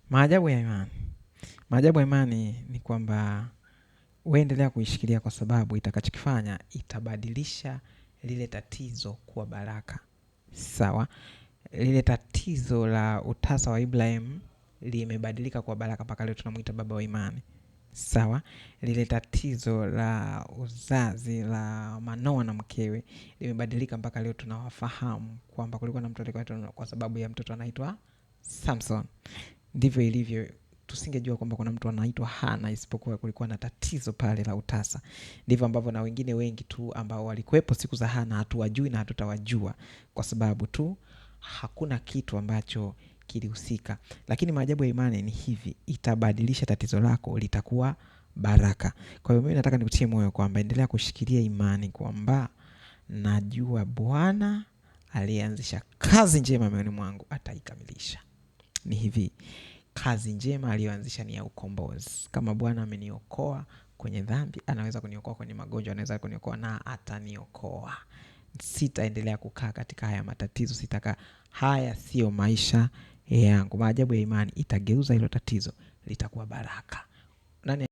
Maajabu ya imani. Maajabu ya imani ni kwamba wewe endelea kuishikilia, kwa sababu itakachokifanya itabadilisha lile tatizo kuwa baraka. Sawa? Lile tatizo la utasa wa Ibrahim limebadilika kuwa baraka, mpaka leo tunamuita baba wa imani. Sawa? Lile tatizo la uzazi la Manoa na mkewe limebadilika mpaka leo tunawafahamu kwamba kulikuwa na mtoto kwa sababu ya mtoto anaitwa Samson. Ndivyo ilivyo, tusingejua kwamba kuna mtu anaitwa Hana isipokuwa kulikuwa na tatizo pale la utasa. Ndivyo ambavyo na wengine wengi tu ambao walikuwepo siku za Hana hatuwajui na hatutawajua, kwa sababu tu hakuna kitu ambacho kilihusika. Lakini maajabu ya imani ni hivi, itabadilisha tatizo lako litakuwa baraka. Kwa hiyo mimi nataka nikutie moyo kwamba endelea kushikilia imani kwamba najua Bwana alianzisha kazi njema moyoni mwangu ataikamilisha. Ni hivi, kazi njema aliyoanzisha ni ya ukombozi. Kama Bwana ameniokoa kwenye dhambi, anaweza kuniokoa kwenye magonjwa, anaweza kuniokoa na ataniokoa. Sitaendelea kukaa katika haya matatizo, sitaka haya sio maisha yangu. Maajabu ya imani itageuza hilo tatizo litakuwa baraka. Nani